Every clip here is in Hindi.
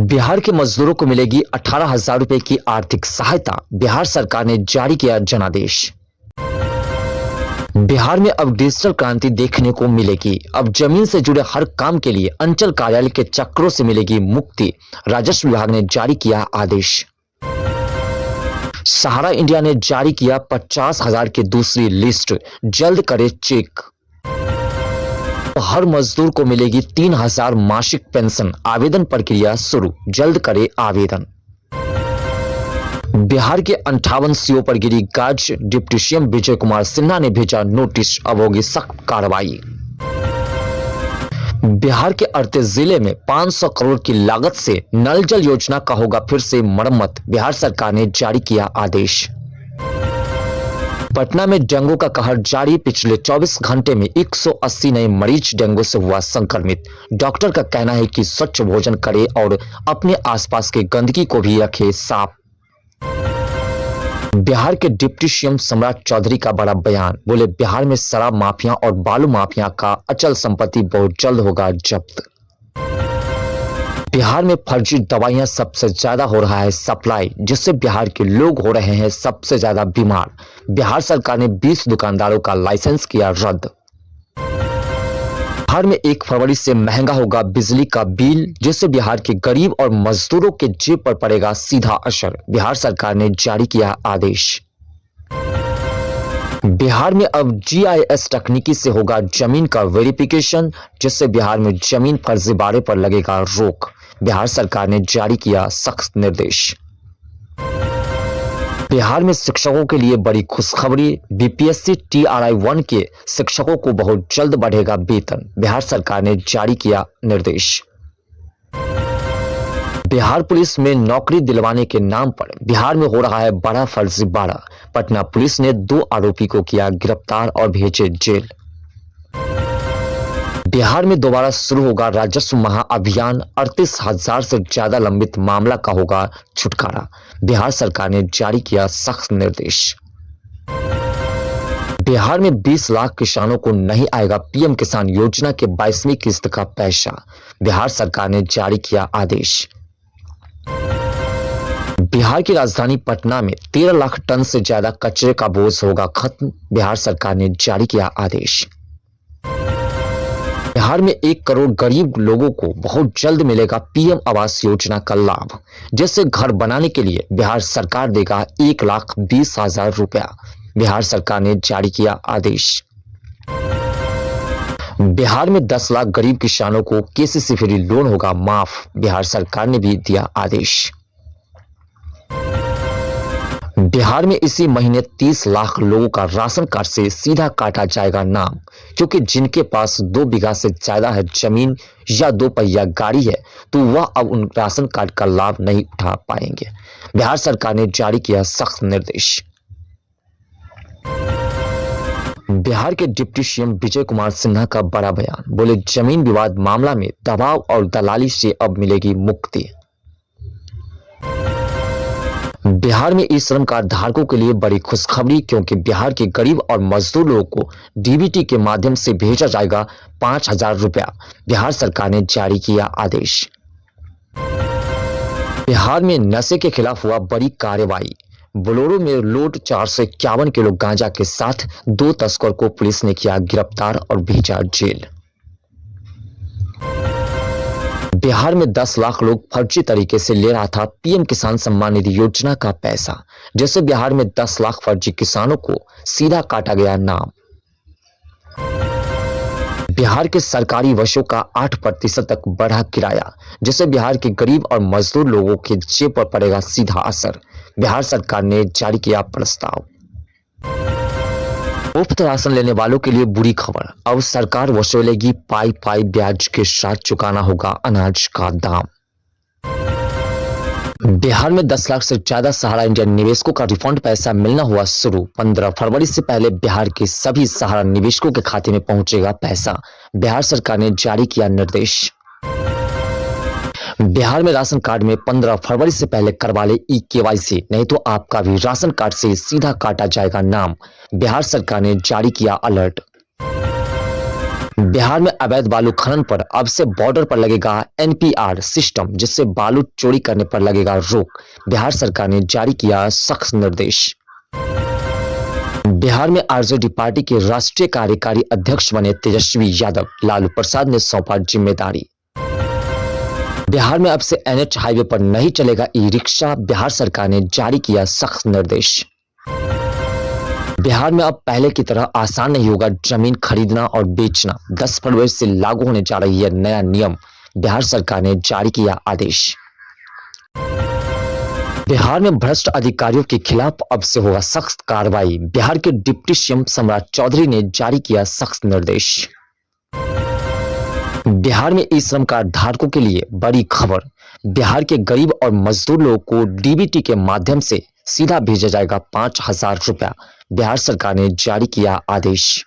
बिहार के मजदूरों को मिलेगी 18,000 रुपए की आर्थिक सहायता। बिहार सरकार ने जारी किया जनादेश। बिहार में अब डिजिटल क्रांति देखने को मिलेगी। अब जमीन से जुड़े हर काम के लिए अंचल कार्यालय के चक्रों से मिलेगी मुक्ति। राजस्व विभाग ने जारी किया आदेश। सहारा इंडिया ने जारी किया 50,000 की दूसरी लिस्ट, जल्द करे चेक। हर मजदूर को मिलेगी 3,000 मासिक पेंशन। आवेदन प्रक्रिया शुरू, जल्द करे आवेदन। बिहार के 58 सीओ पर गिरी गाज। डिप्टी सीएम विजय कुमार सिन्हा ने भेजा नोटिस, अब होगी सख्त कार्रवाई। बिहार के 38 जिले में 500 करोड़ की लागत से नल जल योजना का होगा फिर से मरम्मत। बिहार सरकार ने जारी किया आदेश। पटना में डेंगू का कहर जारी। पिछले 24 घंटे में 180 नए मरीज डेंगू से हुआ संक्रमित। डॉक्टर का कहना है कि स्वच्छ भोजन करें और अपने आसपास की गंदगी को भी रखें साफ। बिहार के डिप्टी सीएम सम्राट चौधरी का बड़ा बयान, बोले बिहार में शराब माफिया और बालू माफिया का अचल संपत्ति बहुत जल्द होगा जब्त। बिहार में फर्जी दवाइयां सबसे ज्यादा हो रहा है सप्लाई, जिससे बिहार के लोग हो रहे हैं सबसे ज्यादा बीमार। बिहार सरकार ने 20 दुकानदारों का लाइसेंस किया रद्द। बिहार में 1 फरवरी से महंगा होगा बिजली का बिल, जिससे बिहार के गरीब और मजदूरों के जेब पर पड़ेगा सीधा असर। बिहार सरकार ने जारी किया आदेश। बिहार में अब जीआईएस तकनीकी से होगा जमीन का वेरिफिकेशन, जिससे बिहार में जमीन फर्जीवाड़े पर लगेगा रोक। बिहार सरकार ने जारी किया सख्त निर्देश। बिहार में शिक्षकों के लिए बड़ी खुशखबरी। बीपीएससी TRI 1 के शिक्षकों को बहुत जल्द बढ़ेगा वेतन। बिहार सरकार ने जारी किया निर्देश। बिहार पुलिस में नौकरी दिलवाने के नाम पर बिहार में हो रहा है बड़ा फर्जीवाड़ा। पटना पुलिस ने 2 आरोपी को किया गिरफ्तार और भेजे जेल। बिहार में दोबारा शुरू होगा राजस्व महाअभियान। 38,000 से ज्यादा लंबित मामला का होगा छुटकारा। बिहार सरकार ने जारी किया सख्त निर्देश। बिहार में 20 लाख किसानों को नहीं आएगा पीएम किसान योजना के 22वीं किस्त का पैसा। बिहार सरकार ने जारी किया आदेश। बिहार की राजधानी पटना में 13 लाख टन से ज्यादा कचरे का बोझ होगा खत्म। बिहार सरकार ने जारी किया आदेश। बिहार में 1 करोड़ गरीब लोगों को बहुत जल्द मिलेगा पीएम आवास योजना का लाभ, जिससे घर बनाने के लिए बिहार सरकार देगा 1,20,000 रुपया। बिहार सरकार ने जारी किया आदेश। बिहार में 10 लाख गरीब किसानों को केसीसी फ्री लोन होगा माफ। बिहार सरकार ने भी दिया आदेश। बिहार में इसी महीने 30 लाख लोगों का राशन कार्ड से सीधा काटा जाएगा नाम, क्योंकि जिनके पास 2 बीघा से ज्यादा है जमीन या 2 पहिया गाड़ी है तो वह अब उन राशन कार्ड का लाभ नहीं उठा पाएंगे। बिहार सरकार ने जारी किया सख्त निर्देश। बिहार के डिप्टी सीएम विजय कुमार सिन्हा का बड़ा बयान, बोले जमीन विवाद मामला में दबाव और दलाली से अब मिलेगी मुक्ति। बिहार में ई श्रम कार्ड धारकों के लिए बड़ी खुशखबरी, क्योंकि बिहार के गरीब और मजदूर लोगों को डीबीटी के माध्यम से भेजा जाएगा 5,000 रुपया। बिहार सरकार ने जारी किया आदेश। बिहार में नशे के खिलाफ हुआ बड़ी कार्रवाई। बोलेरो में लोड 451 किलो गांजा के साथ 2 तस्कर को पुलिस ने किया गिरफ्तार और भेजा जेल। बिहार में 10 लाख लोग फर्जी तरीके से ले रहा था पीएम किसान सम्मान निधि योजना का पैसा, जैसे बिहार में 10 लाख फर्जी किसानों को सीधा काटा गया नाम। बिहार के सरकारी बसों का 8% तक बढ़ा किराया, जिससे बिहार के गरीब और मजदूर लोगों के जेब पर पड़ेगा सीधा असर। बिहार सरकार ने जारी किया प्रस्ताव। मुफ्त राशन लेने वालों के लिए बुरी खबर, अब सरकार वसूलेगी पाई ब्याज के साथ चुकाना होगा अनाज का दाम। बिहार में 10 लाख से ज्यादा सहारा इंडिया निवेशकों का रिफंड पैसा मिलना हुआ शुरू। 15 फरवरी से पहले बिहार के सभी सहारा निवेशकों के खाते में पहुंचेगा पैसा। बिहार सरकार ने जारी किया निर्देश। बिहार में राशन कार्ड में 15 फरवरी से पहले करवा ले KYC, नहीं तो आपका भी राशन कार्ड से सीधा काटा जाएगा नाम। बिहार सरकार ने जारी किया अलर्ट। बिहार में अवैध बालू खनन पर अब से बॉर्डर पर लगेगा एनपीआर सिस्टम, जिससे बालू चोरी करने पर लगेगा रोक। बिहार सरकार ने जारी किया सख्त निर्देश। बिहार में आरजेडी पार्टी के राष्ट्रीय कार्यकारी अध्यक्ष बने तेजस्वी यादव, लालू प्रसाद ने सौंपा जिम्मेदारी। बिहार में अब से एनएच हाईवे पर नहीं चलेगा ई रिक्शा, बिहार सरकार ने जारी किया सख्त निर्देश। बिहार में अब पहले की तरह आसान नहीं होगा जमीन खरीदना और बेचना, 10 फरवरी से लागू होने जा रही है नया नियम, बिहार सरकार ने जारी किया आदेश। बिहार में भ्रष्ट अधिकारियों के खिलाफ अब से होगा सख्त कार्रवाई, बिहार के डिप्टी सीएम सम्राट चौधरी ने जारी किया सख्त निर्देश। बिहार में ई श्रम कार्ड धारकों के लिए बड़ी खबर, बिहार के गरीब और मजदूर लोगों को डीबीटी के माध्यम से सीधा भेजा जाएगा 5,000 रुपया, बिहार सरकार ने जारी किया आदेश।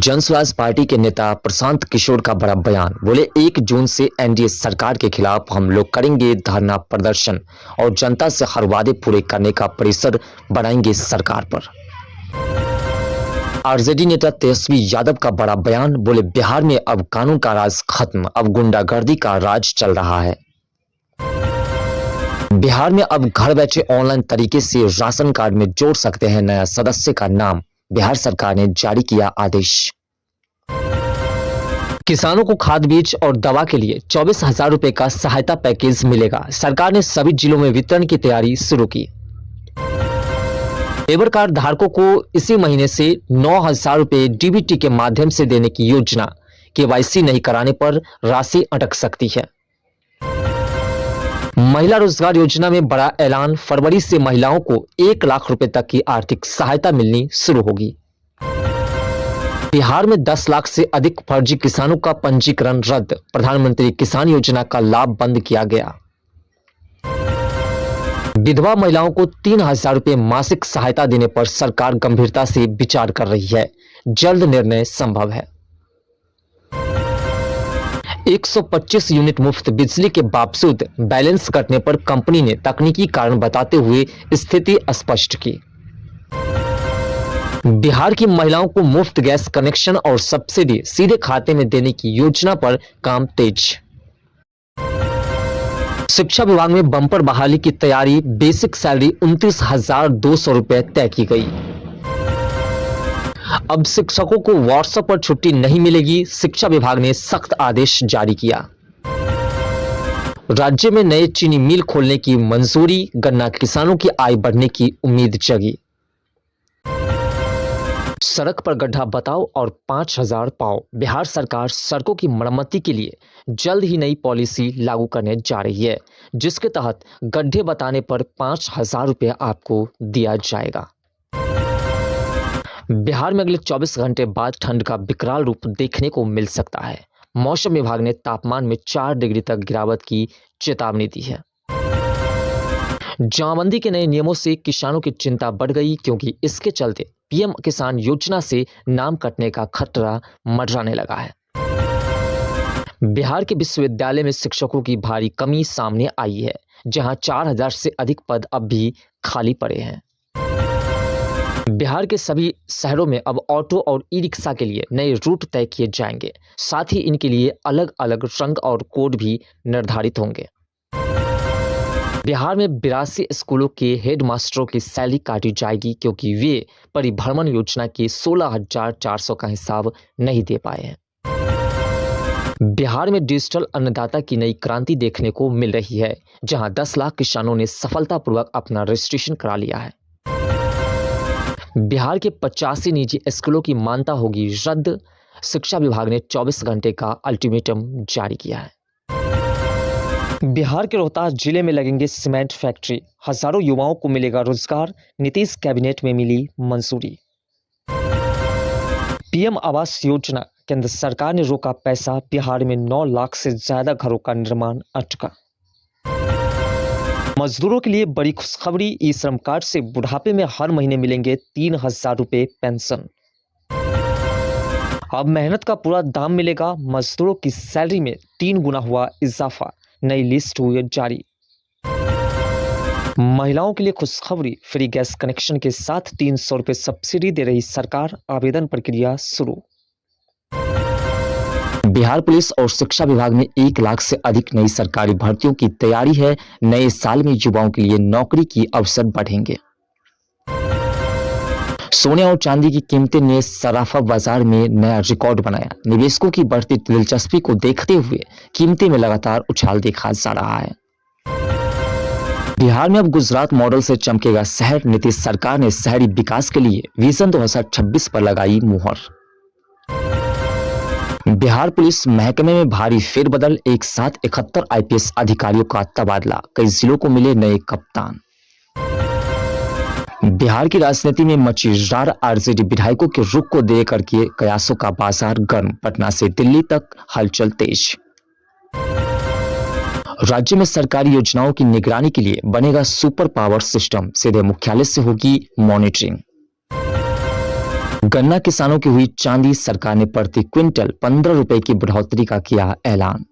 जनसुराज पार्टी के नेता प्रशांत किशोर का बड़ा बयान, बोले 1 जून से एनडीए सरकार के खिलाफ हम लोग करेंगे धरना प्रदर्शन और जनता से हर वादे पूरे करने का प्रेशर बनाएंगे सरकार पर। आरजेडी नेता तेजस्वी यादव का बड़ा बयान, बोले बिहार में अब कानून का राज खत्म, अब गुंडागर्दी का राज चल रहा है। बिहार में अब घर बैठे ऑनलाइन तरीके से राशन कार्ड में जोड़ सकते हैं नया सदस्य का नाम, बिहार सरकार ने जारी किया आदेश। किसानों को खाद बीज और दवा के लिए 24,000 रुपए का सहायता पैकेज मिलेगा, सरकार ने सभी जिलों में वितरण की तैयारी शुरू की। लेबर कार्ड धारकों को इसी महीने से 9,000 रुपए डीबीटी के माध्यम से देने की योजना, केवाईसी नहीं कराने पर राशि अटक सकती है। महिला रोजगार योजना में बड़ा ऐलान, फरवरी से महिलाओं को 1 लाख रुपए तक की आर्थिक सहायता मिलनी शुरू होगी। बिहार में 10 लाख से अधिक फर्जी किसानों का पंजीकरण रद्द, प्रधानमंत्री किसान योजना का लाभ बंद किया गया। विधवा महिलाओं को 3,000 रुपए मासिक सहायता देने पर सरकार गंभीरता से विचार कर रही है, जल्द निर्णय संभव है। 125 यूनिट मुफ्त बिजली के बावजूद बैलेंस कटने पर कंपनी ने तकनीकी कारण बताते हुए स्थिति स्पष्ट की। बिहार की महिलाओं को मुफ्त गैस कनेक्शन और सब्सिडी सीधे खाते में देने की योजना पर काम तेज। शिक्षा विभाग में बम्पर बहाली की तैयारी, बेसिक सैलरी 29,200 रुपए तय की गई। अब शिक्षकों को व्हाट्सएप पर छुट्टी नहीं मिलेगी, शिक्षा विभाग ने सख्त आदेश जारी किया। राज्य में नए चीनी मिल खोलने की मंजूरी, गन्ना किसानों की आय बढ़ने की उम्मीद जगी। सड़क पर गड्ढा बताओ और 5,000 पाओ, बिहार सरकार सड़कों की मरम्मती के लिए जल्द ही नई पॉलिसी लागू करने जा रही है, जिसके तहत गड्ढे बताने पर 5,000 रुपये आपको दिया जाएगा। बिहार में अगले 24 घंटे बाद ठंड का विकराल रूप देखने को मिल सकता है, मौसम विभाग ने तापमान में 4 डिग्री तक गिरावट की चेतावनी दी है। जमाबंदी के नए नियमों से किसानों की चिंता बढ़ गई, क्योंकि इसके चलते पीएम किसान योजना से नाम कटने का खतरा मंडराने लगा है। बिहार के विश्वविद्यालय में शिक्षकों की भारी कमी सामने आई है, जहां 4,000 से अधिक पद अब भी खाली पड़े हैं। बिहार के सभी शहरों में अब ऑटो और ई रिक्शा के लिए नए रूट तय किए जाएंगे, साथ ही इनके लिए अलग अलग रंग और कोड भी निर्धारित होंगे। बिहार में 82 स्कूलों के हेडमास्टरों की सैलरी काटी जाएगी, क्योंकि वे परिभ्रमण योजना के 16,400 का हिसाब नहीं दे पाए हैं। बिहार में डिजिटल अन्नदाता की नई क्रांति देखने को मिल रही है, जहां 10 लाख किसानों ने सफलतापूर्वक अपना रजिस्ट्रेशन करा लिया है। बिहार के 85 निजी स्कूलों की मान्यता होगी रद्द, शिक्षा विभाग ने 24 घंटे का अल्टीमेटम जारी किया है। बिहार के रोहतास जिले में लगेंगे सीमेंट फैक्ट्री, हजारों युवाओं को मिलेगा रोजगार, नीतीश कैबिनेट में मिली मंजूरी। पीएम आवास योजना, केंद्र सरकार ने रोका पैसा, बिहार में 9 लाख से ज्यादा घरों का निर्माण अटका। मजदूरों के लिए बड़ी खुशखबरी, ई श्रम कार्ड से बुढ़ापे में हर महीने मिलेंगे 3,000 रुपए पेंशन। अब मेहनत का पूरा दाम मिलेगा, मजदूरों की सैलरी में 3 गुना हुआ इजाफा, नई लिस्ट हुई जारी। महिलाओं के लिए खुशखबरी, फ्री गैस कनेक्शन के साथ 300 रुपए सब्सिडी दे रही सरकार, आवेदन प्रक्रिया शुरू। बिहार पुलिस और शिक्षा विभाग में 1 लाख से अधिक नई सरकारी भर्तियों की तैयारी है। नए साल में युवाओं के लिए नौकरी की अवसर बढ़ेंगे। सोने और चांदी की कीमतें ने सराफा बाजार में नया रिकॉर्ड बनाया। निवेशकों की बढ़ती दिलचस्पी को देखते हुए कीमतें में लगातार उछाल देखा जा रहा है। बिहार में अब गुजरात मॉडल से चमकेगा शहर। नीतीश सरकार ने शहरी विकास के लिए विजन 2026 पर लगाई मुहर। बिहार पुलिस महकमे में भारी फेरबदल। एक साथ 71 आईपीएस अधिकारियों का तबादला। कई जिलों को मिले नए कप्तान। बिहार की राजनीति में मची रार। आरजेडी विधायकों के रुख को देकर के कयासों का बाजार गर्म। पटना से दिल्ली तक हलचल तेज। राज्य में सरकारी योजनाओं की निगरानी के लिए बनेगा सुपर पावर सिस्टम। सीधे मुख्यालय से होगी मॉनिटरिंग। गन्ना किसानों की हुई चांदी। सरकार ने प्रति क्विंटल 15 रुपए की बढ़ोतरी का किया ऐलान।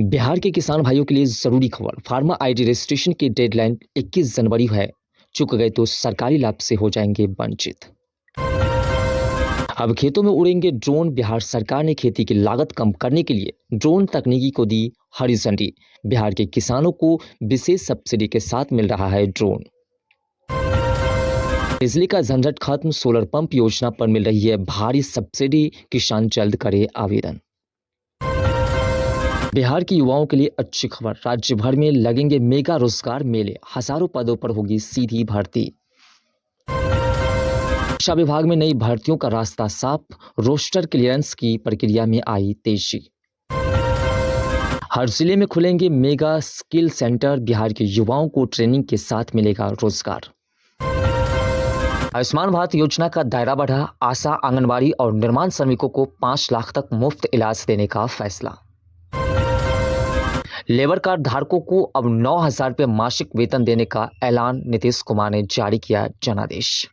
बिहार के किसान भाइयों के लिए जरूरी खबर। फार्मा आईडी रजिस्ट्रेशन की डेडलाइन 21 जनवरी है। चूक गए तो सरकारी लाभ से हो जाएंगे वंचित। अब खेतों में उड़ेंगे ड्रोन। बिहार सरकार ने खेती की लागत कम करने के लिए ड्रोन तकनीकी को दी हरी झंडी। बिहार के किसानों को विशेष सब्सिडी के साथ मिल रहा है ड्रोन। बिजली का झंझट खत्म। सोलर पंप योजना पर मिल रही है भारी सब्सिडी। किसान जल्द करे आवेदन। बिहार के युवाओं के लिए अच्छी खबर। राज्य भर में लगेंगे मेगा रोजगार मेले। हजारों पदों पर होगी सीधी भर्ती। शिक्षा विभाग में नई भर्तियों का रास्ता साफ। रोस्टर क्लियरेंस की प्रक्रिया में आई तेजी। हर जिले में खुलेंगे मेगा स्किल सेंटर। बिहार के युवाओं को ट्रेनिंग के साथ मिलेगा रोजगार। आयुष्मान भारत योजना का दायरा बढ़ा। आशा, आंगनबाड़ी और निर्माण श्रमिकों को 5 लाख तक मुफ्त इलाज देने का फैसला। लेबर कार्ड धारकों को अब 9,000 रुपये मासिक वेतन देने का ऐलान। नीतीश कुमार ने जारी किया जनादेश।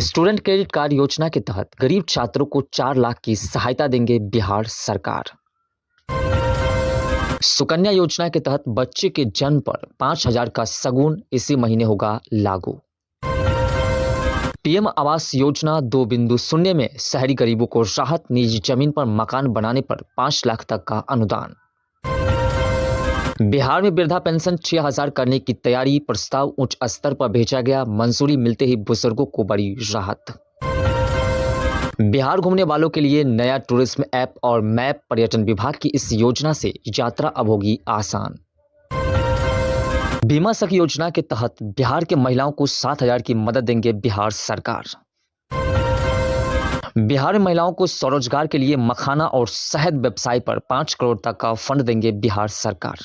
स्टूडेंट क्रेडिट कार्ड योजना के तहत गरीब छात्रों को 4 लाख की सहायता देंगे बिहार सरकार। सुकन्या योजना के तहत बच्चे के जन्म पर 5,000 का सगुन इसी महीने होगा लागू। पीएम आवास योजना 2.0 में शहरी गरीबों को राहत। निजी जमीन पर मकान बनाने पर 5 लाख तक का अनुदान। बिहार में वृद्धा पेंशन 6,000 करने की तैयारी। प्रस्ताव उच्च स्तर पर भेजा गया। मंजूरी मिलते ही बुजुर्गों को बड़ी राहत। बिहार घूमने वालों के लिए नया टूरिज्म ऐप और मैप। पर्यटन विभाग की इस योजना से यात्रा अब होगी आसान। बीमा सखी योजना के तहत बिहार के महिलाओं को 7,000 की मदद देंगे बिहार सरकार। बिहार में महिलाओं को स्वरोजगार के लिए मखाना और शहद व्यवसाय पर 5 करोड़ तक का फंड देंगे बिहार सरकार।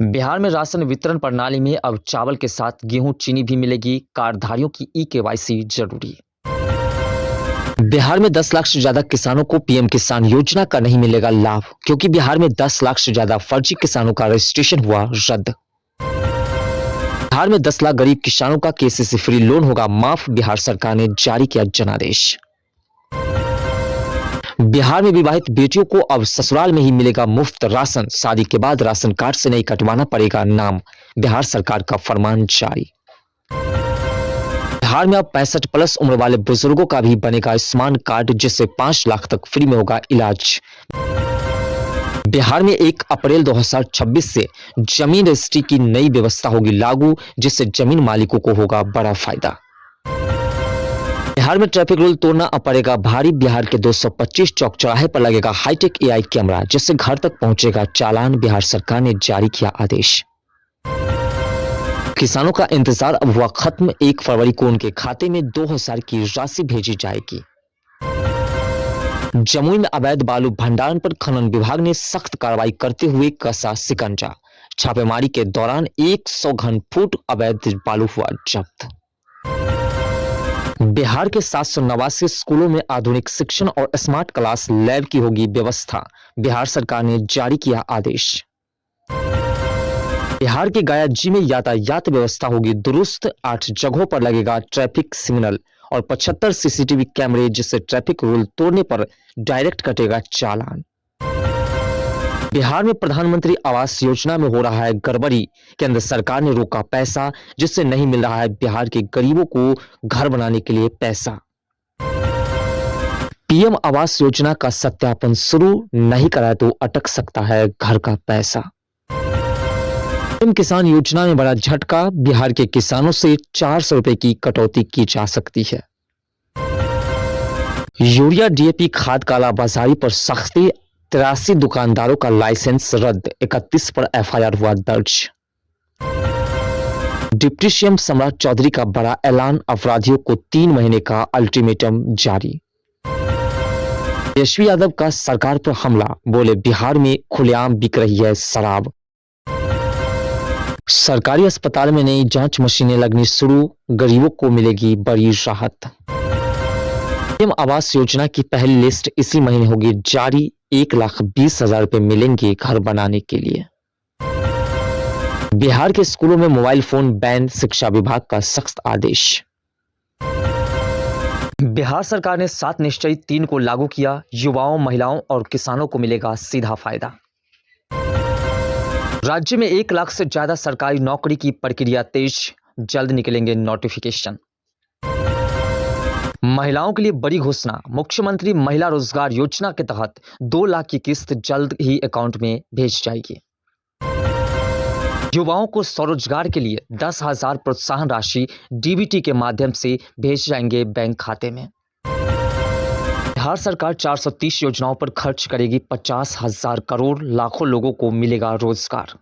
बिहार में राशन वितरण प्रणाली में अब चावल के साथ गेहूं, चीनी भी मिलेगी। कार्डधारियों की ई-केवाईसी जरूरी। बिहार में 10 लाख से ज्यादा किसानों को पीएम किसान योजना का नहीं मिलेगा लाभ, क्योंकि बिहार में 10 लाख से ज्यादा फर्जी किसानों का रजिस्ट्रेशन हुआ रद्द। बिहार में 10 लाख गरीब किसानों का केसीसी फ्री लोन होगा माफ। बिहार सरकार ने जारी किया जनादेश। बिहार में विवाहित बेटियों को अब ससुराल में ही मिलेगा मुफ्त राशन। शादी के बाद राशन कार्ड से नहीं कटवाना पड़ेगा नाम। बिहार सरकार का फरमान जारी। बिहार में अब 65 प्लस उम्र वाले बुजुर्गों का भी बनेगा आयुष्मान कार्ड, जिससे 5 लाख तक फ्री में होगा इलाज। बिहार में 1 अप्रैल 2026 से जमीन रजिस्ट्री की नई व्यवस्था होगी लागू, जिससे जमीन मालिकों को होगा बड़ा फायदा। बिहार में ट्रैफिक रूल तोड़ना अब पड़ेगा भारी। बिहार के 225 चौक चौराहे पर लगेगा हाईटेक एआई कैमरा, जिससे घर तक पहुंचेगा चालान। बिहार सरकार ने जारी किया आदेश। किसानों का इंतजार अब हुआ खत्म। 1 फरवरी को उनके खाते में 2,000 की राशि भेजी जाएगी। जमुई में अवैध बालू भंडारण पर खनन विभाग ने सख्त कार्रवाई करते हुए कसा शिकंजा। छापेमारी के दौरान 100 घन फुट अवैध बालू हुआ जब्त। बिहार के 789 स्कूलों में आधुनिक शिक्षण और स्मार्ट क्लास लैब की होगी व्यवस्था। बिहार सरकार ने जारी किया आदेश। बिहार के गया जी में यातायात व्यवस्था होगी दुरुस्त। 8 जगहों पर लगेगा ट्रैफिक सिग्नल और 75 सीसीटीवी कैमरे, जिससे ट्रैफिक रूल तोड़ने पर डायरेक्ट कटेगा चालान। बिहार में प्रधानमंत्री आवास योजना में हो रहा है गड़बड़ी। केंद्र सरकार ने रोका पैसा, जिससे नहीं मिल रहा है बिहार के गरीबों को घर बनाने के लिए पैसा। पीएम आवास योजना का सत्यापन शुरू नहीं कराया तो अटक सकता है घर का पैसा। पीएम किसान योजना में बड़ा झटका, बिहार के किसानों से 400 रुपए की कटौती की जा सकती है। यूरिया डीएपी खाद कालाबाजारी पर सख्ती, 83 दुकानदारों का लाइसेंस रद्द, 31 पर एफआईआर हुआ दर्ज। डिप्टी सीएम सम्राट चौधरी का बड़ा ऐलान, अपराधियों को 3 महीने का अल्टीमेटम जारी। तेजस्वी यादव का सरकार पर हमला, बोले बिहार में खुलेआम बिक रही है शराब। सरकारी अस्पताल में नई जांच मशीनें लगनी शुरू, गरीबों को मिलेगी बड़ी राहत। पीएम आवास योजना की पहली लिस्ट इसी महीने होगी जारी, 1,20,000 रुपए मिलेंगे घर बनाने के लिए। बिहार के स्कूलों में मोबाइल फोन बैन, शिक्षा विभाग का सख्त आदेश। बिहार सरकार ने 7 निश्चय 3 को लागू किया, युवाओं, महिलाओं और किसानों को मिलेगा सीधा फायदा। राज्य में 1 लाख से ज्यादा सरकारी नौकरी की प्रक्रिया तेज, जल्द निकलेंगे नोटिफिकेशन। महिलाओं के लिए बड़ी घोषणा, मुख्यमंत्री महिला रोजगार योजना के तहत 2 लाख की किस्त जल्द ही अकाउंट में भेज जाएगी। युवाओं को स्वरोजगार के लिए 10,000 प्रोत्साहन राशि डीबीटी के माध्यम से भेज जाएंगे बैंक खाते में। बिहार सरकार 430 योजनाओं पर खर्च करेगी 50,000 करोड़, लाखों लोगों को मिलेगा रोजगार।